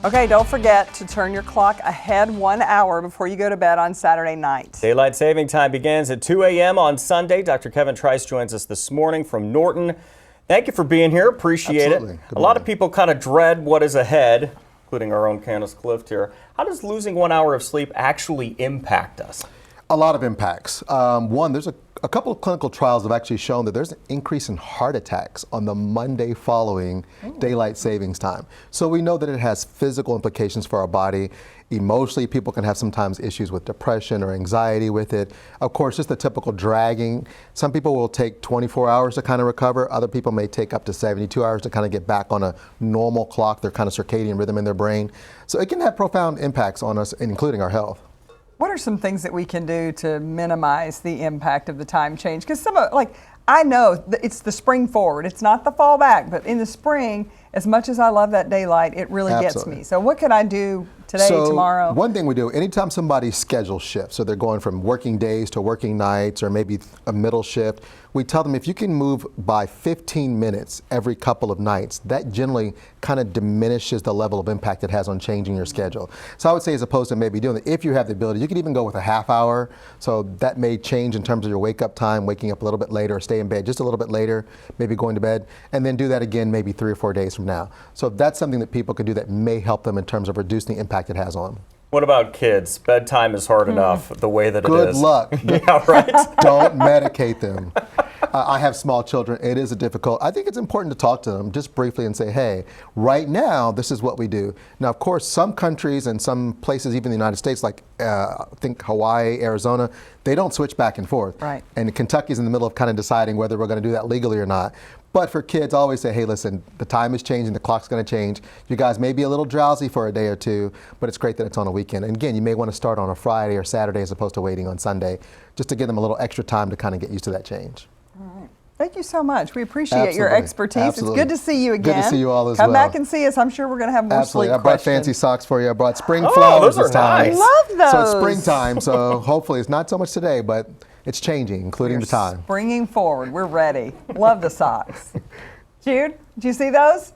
Okay, don't forget to turn your clock ahead 1 hour before you go to bed on Saturday night. Daylight saving time begins at 2 a.m. on Sunday. Dr. Kevin Trice joins us this morning from Norton. Thank you for being here. Appreciate it. A lot of people kind of dread what is ahead, including our own Candace Clift here. How does losing 1 hour of sleep actually impact us? A lot of impacts. One, there's a couple of clinical trials have actually shown that there's an increase in heart attacks on the Monday following daylight savings time. So we know that it has physical implications for our body. Emotionally, people can have sometimes issues with depression or anxiety with it. Of course, just the typical dragging. Some people will take 24 hours to kind of recover. Other people may take up to 72 hours to kind of get back on a normal clock, their kind of circadian rhythm in their brain. So it can have profound impacts on us, including our health. What are some things that we can do to minimize the impact of the time change? Because I know it's the spring forward, it's not the fall back, but in the spring, as much as I love that daylight, it really gets me. So what can I do today, tomorrow? One thing we do, anytime somebody's schedule shifts, so they're going from working days to working nights or maybe a middle shift, we tell them if you can move by 15 minutes every couple of nights, that generally kind of diminishes the level of impact it has on changing your schedule. So I would say, as opposed to maybe doing it, if you have the ability, you could even go with a half hour. So that may change in terms of your wake up time, waking up a little bit later, or stay in bed just a little bit later, maybe going to bed, and then do that again maybe 3 or 4 days from now. So that's something that people could do that may help them in terms of reducing the impact it has on them. What about kids? Bedtime is hard enough the way that it is. Good luck. Yeah, right. Don't medicate them. I have small children. It is difficult. I think it's important to talk to them just briefly and say, hey, right now, this is what we do. Now, of course, some countries and some places, even the United States, like I think Hawaii, Arizona, they don't switch back and forth. Right. And Kentucky's in the middle of kind of deciding whether we're going to do that legally or not. But for kids, I always say, hey, listen, the time is changing, the clock's going to change. You guys may be a little drowsy for a day or two, but it's great that it's on a weekend. And again, you may want to start on a Friday or Saturday as opposed to waiting on Sunday, just to give them a little extra time to kind of get used to that change. All right. Thank you so much. We appreciate your expertise. Absolutely. It's good to see you again. Good to see you all as well. Come back and see us. I'm sure we're going to have more sleep I brought questions. fancy socks for you. I brought spring flowers those this are time. nice. I love those. So it's springtime, so hopefully it's not so much today, but it's changing, including the time. Springing forward. We're ready. Love the socks. Jude, did you see those?